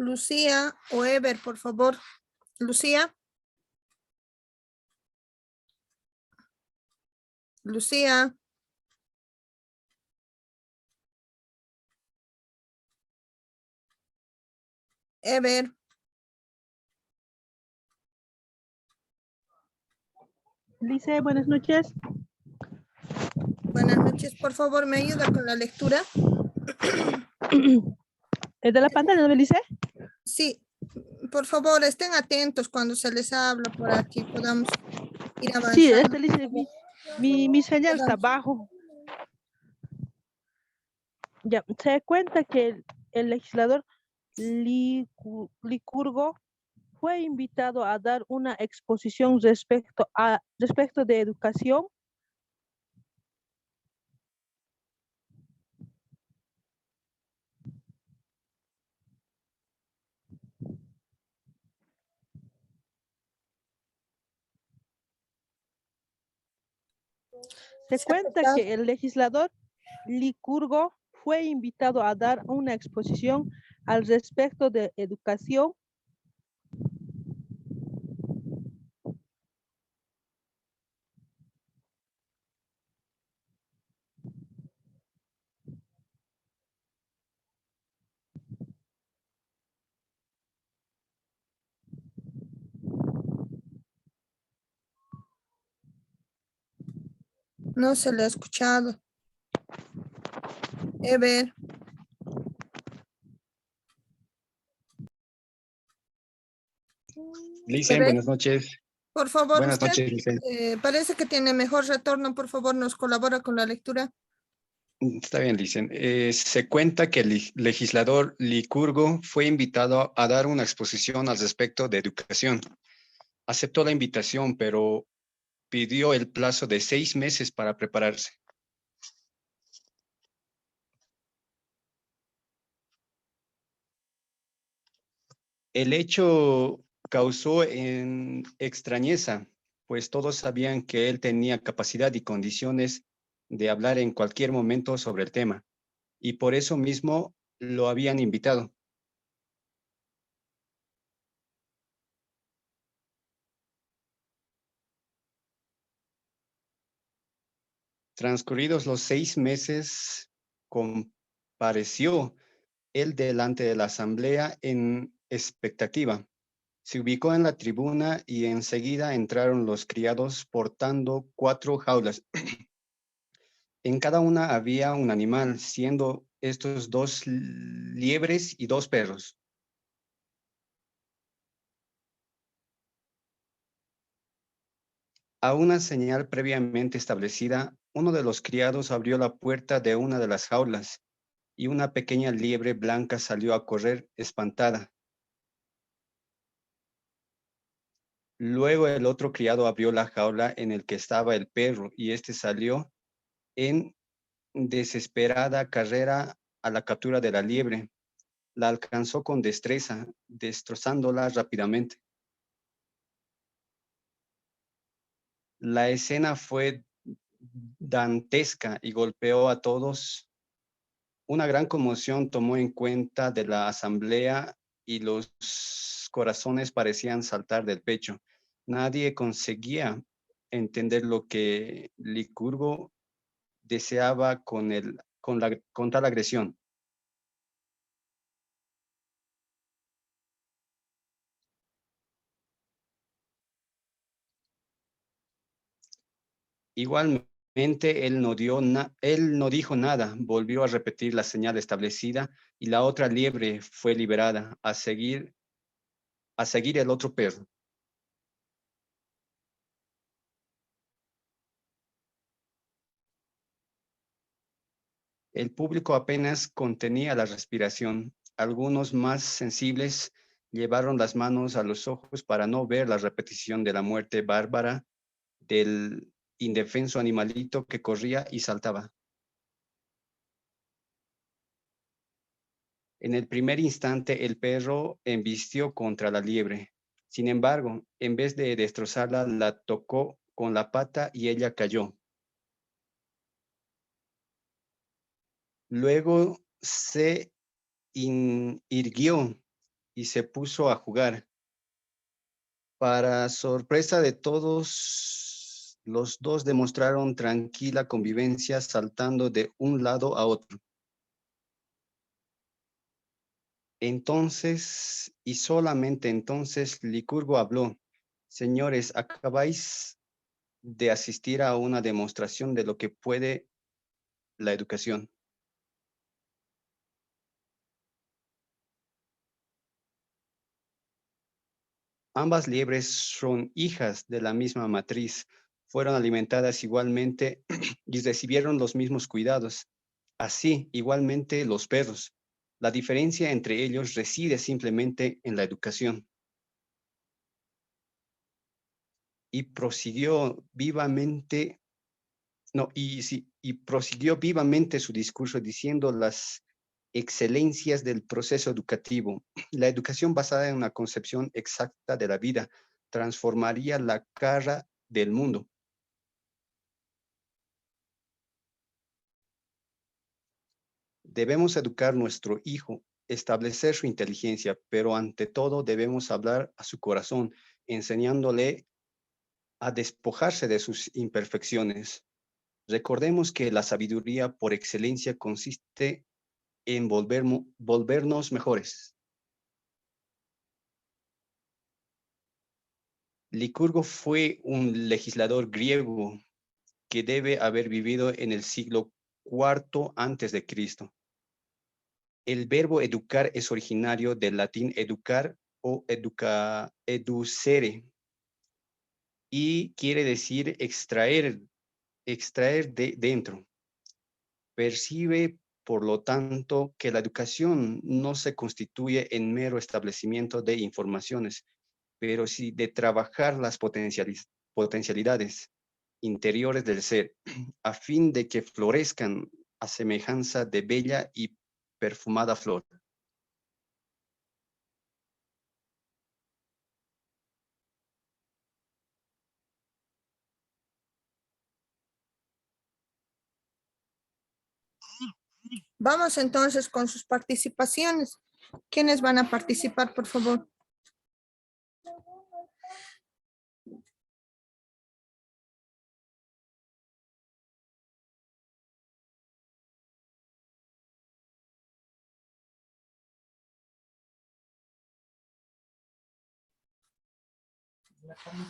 Lucía o Ever, por favor. Lucía. Lucía. Ever. Lice, buenas noches. Buenas noches, por favor, ¿me ayuda con la lectura? ¿Es de la pantalla, no, Lice? Sí, por favor, estén atentos cuando se les habla para que podamos ir Sí, avanzando. Lice, mi señal está bajo. Ya, se da cuenta que el legislador Licurgo fue invitado a dar una exposición respecto de educación. Se cuenta que el legislador Licurgo fue invitado a dar una exposición al respecto de educación. No se le ha escuchado. Ever. Licen, Ever, buenas noches. por favor, Buenas usted noches, Licen. parece que tiene mejor retorno. Por favor, nos colabora con la lectura. Está bien, Licen. Se cuenta que el legislador Licurgo fue invitado a dar una exposición al respecto de educación. Aceptó la invitación, pero pidió el plazo de 6 meses para prepararse. El hecho causó extrañeza, pues todos sabían que él tenía capacidad y condiciones de hablar en cualquier momento sobre el tema, y por eso mismo lo habían invitado. Transcurridos los 6 meses, compareció él delante de la asamblea en expectativa. Se ubicó en la tribuna y enseguida entraron los criados portando 4 jaulas. En cada una había un animal, siendo estos 2 liebres y 2 perros. A una señal previamente establecida, uno de los criados abrió la puerta de una de las jaulas y una pequeña liebre blanca salió a correr espantada. Luego el otro criado abrió la jaula en el que estaba el perro y éste salió en desesperada carrera a la captura de la liebre. La alcanzó con destreza, destrozándola rápidamente. La escena fue dantesca y golpeó a todos. Una gran conmoción tomó en cuenta de la asamblea y los corazones parecían saltar del pecho. Nadie conseguía entender lo que Licurgo deseaba con tal agresión. Igualmente, él no dijo nada, volvió a repetir la señal establecida y la otra liebre fue liberada a seguir el otro perro. El público apenas contenía la respiración. Algunos más sensibles llevaron las manos a los ojos para no ver la repetición de la muerte bárbara del indefenso animalito que corría y saltaba. En el primer instante, el perro embistió contra la liebre. Sin embargo, en vez de destrozarla, la tocó con la pata y ella cayó. Luego se irguió y se puso a jugar. Para sorpresa de todos, los dos demostraron tranquila convivencia saltando de un lado a otro. Entonces, y solamente entonces, Licurgo habló: señores, acabáis de asistir a una demostración de lo que puede la educación. Ambas liebres son hijas de la misma matriz, fueron alimentadas igualmente y recibieron los mismos cuidados. Así, igualmente, los perros. La diferencia entre ellos reside simplemente en la educación. Y prosiguió vivamente, y prosiguió vivamente su discurso diciendo las excelencias del proceso educativo. La educación basada en una concepción exacta de la vida transformaría la cara del mundo. Debemos educar a nuestro hijo, establecer su inteligencia, pero ante todo debemos hablar a su corazón, enseñándole a despojarse de sus imperfecciones. Recordemos que la sabiduría por excelencia consiste en volvernos mejores. Licurgo fue un legislador griego que debe haber vivido en el siglo IV antes de Cristo. El verbo educar es originario del latín educar o educere, y quiere decir extraer de dentro. Percibe, por lo tanto, que la educación no se constituye en mero establecimiento de informaciones, pero sí de trabajar las potencialidades interiores del ser, a fin de que florezcan a semejanza de bella y perfumada flor. Vamos entonces con sus participaciones. ¿Quiénes van a participar, por favor?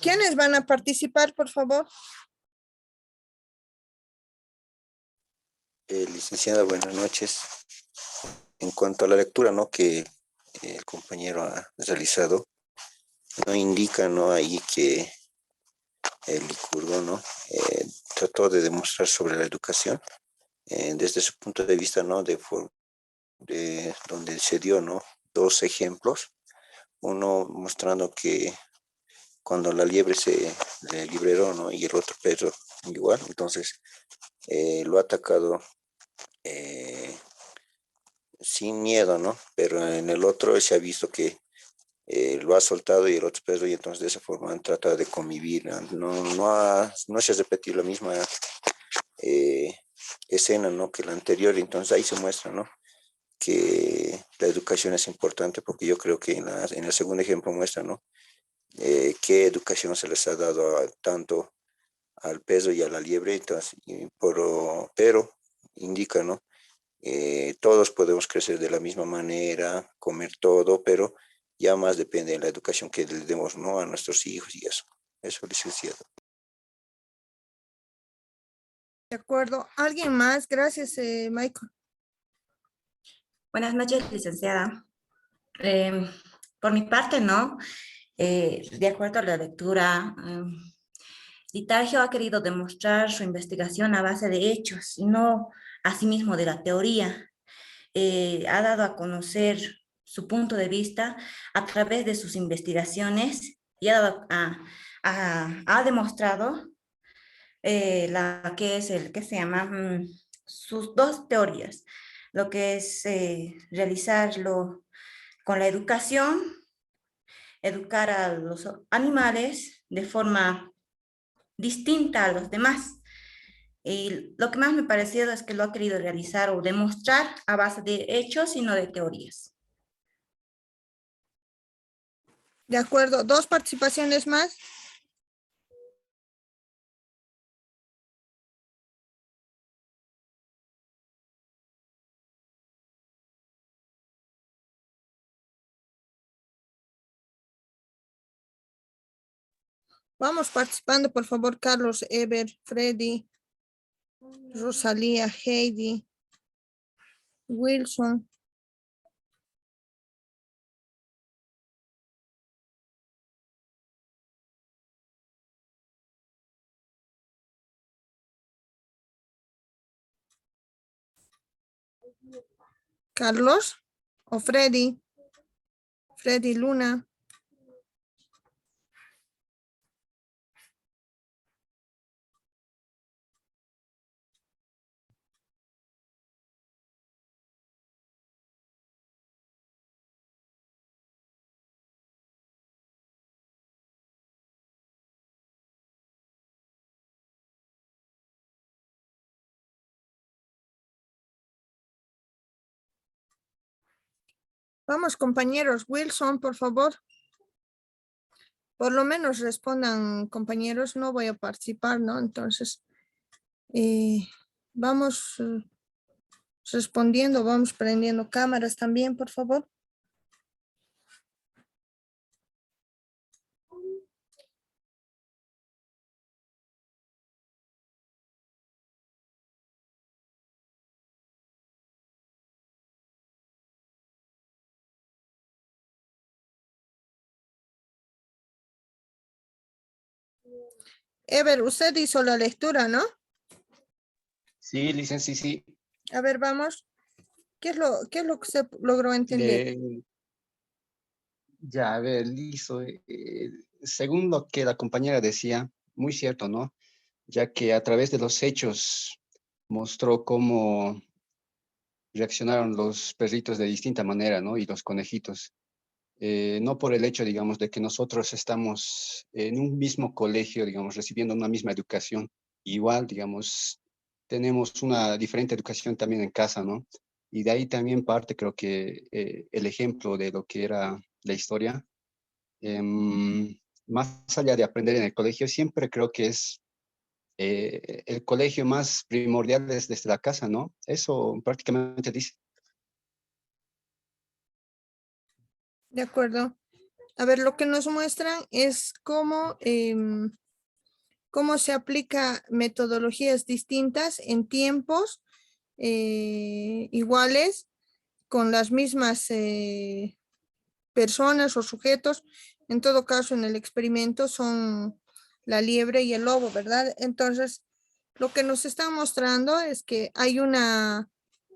¿Quiénes van a participar, por favor? Licenciada, buenas noches. En cuanto a la lectura, ¿no?, que el compañero ha realizado, no indica, ¿no?, ahí que el Licurgo, ¿no?, trató de demostrar sobre la educación desde su punto de vista, ¿no?, de donde se dio, ¿no?, dos ejemplos, uno mostrando que cuando la liebre se le liberó, ¿no?, y el otro perro igual, entonces lo ha atacado sin miedo, ¿no? Pero en el otro se ha visto que lo ha soltado y el otro perro, y entonces de esa forma han tratado de convivir, no se ha repetido la misma eh, escena, ¿no?, que la anterior. Entonces ahí se muestra, ¿no?, que la educación es importante, porque yo creo que en el segundo ejemplo muestra, ¿no?, qué educación se les ha dado tanto al perro y a la liebre. Entonces, pero indica, ¿no?, todos podemos crecer de la misma manera, comer todo, pero ya más depende de la educación que le demos, ¿no?, a nuestros hijos y eso. Eso, licenciado. De acuerdo. ¿Alguien más? Gracias, Michael. Buenas noches, licenciada. Por mi parte, ¿no? De acuerdo a la lectura, Litargio ha querido demostrar su investigación a base de hechos y no asimismo de la teoría. Ha dado a conocer su punto de vista a través de sus investigaciones y ha demostrado la que es el que se llama sus dos teorías, lo que es realizarlo con la educación, educar a los animales de forma distinta a los demás. Y lo que más me ha parecido es que lo ha querido realizar o demostrar a base de hechos y no de teorías. De acuerdo, 2 participaciones más. Vamos participando, por favor, Carlos, Ever, Freddy, Rosalía, Heidi, Wilson. Carlos o Freddy. Freddy Luna. Vamos, compañeros. Wilson, por favor. Por lo menos respondan, compañeros. No voy a participar, ¿no? Entonces, vamos respondiendo, vamos prendiendo cámaras también, por favor. Ever, usted hizo la lectura, ¿no? Sí, licencia, sí. A ver, vamos. ¿Qué es lo que usted logró entender? Ya, a ver, listo. Según lo que la compañera decía, muy cierto, ¿no? Ya que a través de los hechos mostró cómo reaccionaron los perritos de distinta manera, ¿no? Y los conejitos. No por el hecho, digamos, de que nosotros estamos en un mismo colegio, digamos, recibiendo una misma educación. Igual, digamos, tenemos una diferente educación también en casa, ¿no? Y de ahí también parte, creo que el ejemplo de lo que era la historia. Más allá de aprender en el colegio, siempre creo que es el colegio más primordial es desde la casa, ¿no? Eso prácticamente dice. De acuerdo. A ver, lo que nos muestran es cómo se aplica metodologías distintas en tiempos iguales con las mismas personas o sujetos. En todo caso, en el experimento son la liebre y el lobo, ¿verdad? Entonces, lo que nos están mostrando es que hay una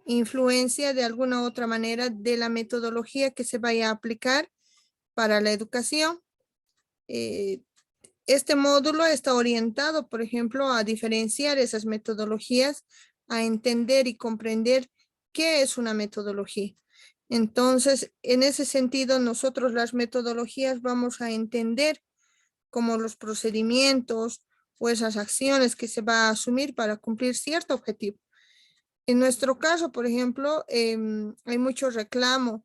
influencia de alguna u otra manera de la metodología que se vaya a aplicar para la educación. Este módulo está orientado, por ejemplo, a diferenciar esas metodologías, a entender y comprender qué es una metodología. Entonces, en ese sentido, nosotros las metodologías vamos a entender como los procedimientos o esas acciones que se va a asumir para cumplir cierto objetivo. En nuestro caso, por ejemplo, hay mucho reclamo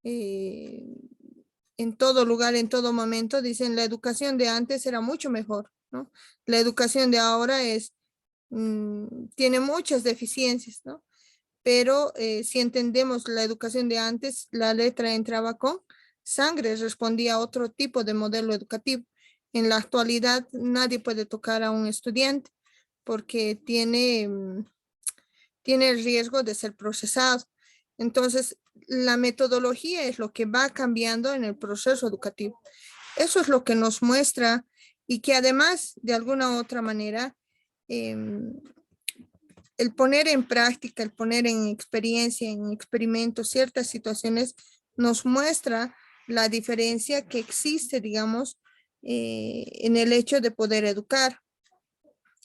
en todo lugar, en todo momento. Dicen, la educación de antes era mucho mejor, ¿no? La educación de ahora tiene muchas deficiencias, ¿no? Pero si entendemos la educación de antes, la letra entraba con sangre, respondía a otro tipo de modelo educativo. En la actualidad, nadie puede tocar a un estudiante porque tiene el riesgo de ser procesado. Entonces, la metodología es lo que va cambiando en el proceso educativo. Eso es lo que nos muestra y que además, de alguna u otra manera, el poner en práctica, el poner en experiencia, en experimentos ciertas situaciones, nos muestra la diferencia que existe, digamos, en el hecho de poder educar.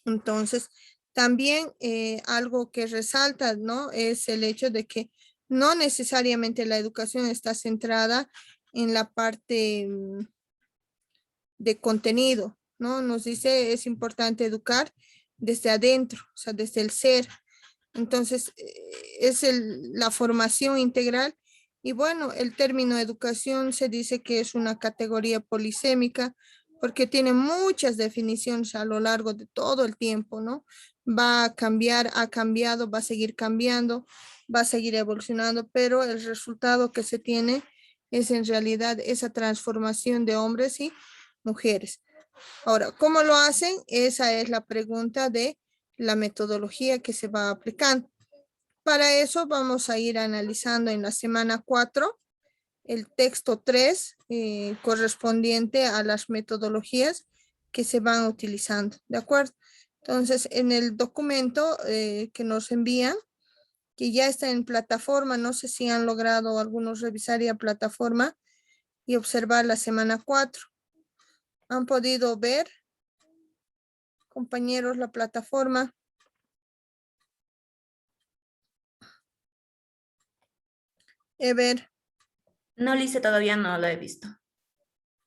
Entonces, también algo que resalta, ¿no? Es el hecho de que no necesariamente la educación está centrada en la parte de contenido, ¿no? Nos dice es importante educar desde adentro, o sea, desde el ser. Entonces, es la formación integral Y bueno, el término educación se dice que es una categoría polisémica porque tiene muchas definiciones a lo largo de todo el tiempo, ¿no? Va a cambiar, ha cambiado, va a seguir cambiando, va a seguir evolucionando, pero el resultado que se tiene es en realidad esa transformación de hombres y mujeres. Ahora, ¿cómo lo hacen? Esa es la pregunta de la metodología que se va aplicando. Para eso vamos a ir analizando en la semana 4 el texto 3 correspondiente a las metodologías que se van utilizando, ¿de acuerdo? Entonces, en el documento que nos envían, que ya está en plataforma, no sé si han logrado algunos revisar ya plataforma y observar la semana 4. ¿Han podido ver, compañeros, la plataforma? Ver. No, Lice, todavía no lo he visto.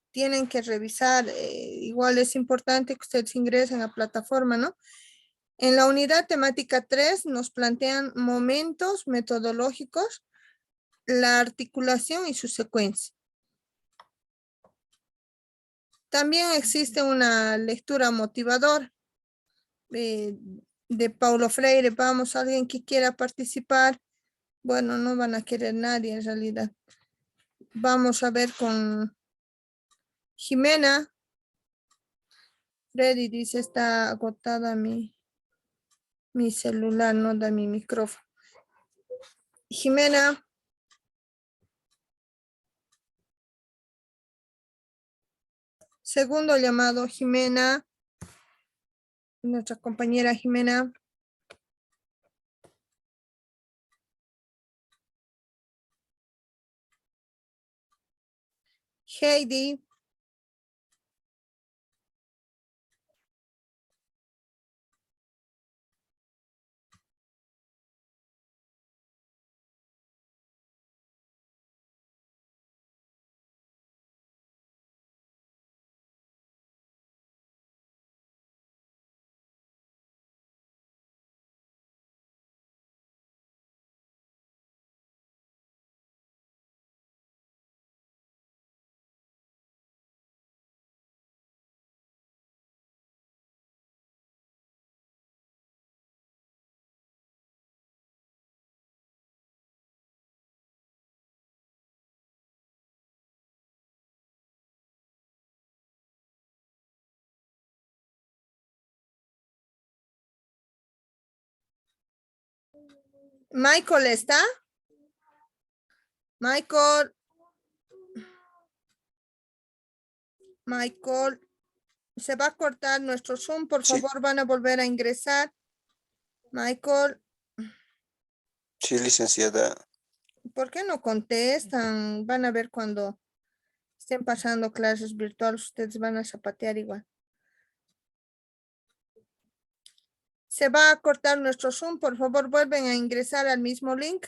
Tienen que revisar, igual es importante que ustedes ingresen a plataforma, ¿no? En la unidad temática 3 nos plantean momentos metodológicos, la articulación y su secuencia. También existe una lectura motivadora de Paulo Freire. Vamos, alguien que quiera participar. Bueno, no van a querer nadie en realidad. Vamos a ver con Jimena. Freddy dice, está agotada mi celular, no da mi micrófono. Jimena. Segundo llamado, Jimena. Nuestra compañera Jimena. Heidi. Michael, ¿está? Michael. Michael. Se va a cortar nuestro Zoom. Por favor, van a volver a ingresar. Michael. Sí, licenciada. ¿Por qué no contestan? Van a ver cuando estén pasando clases virtuales, ustedes van a zapatear igual. Se va a cortar nuestro Zoom. Por favor, vuelven a ingresar al mismo link.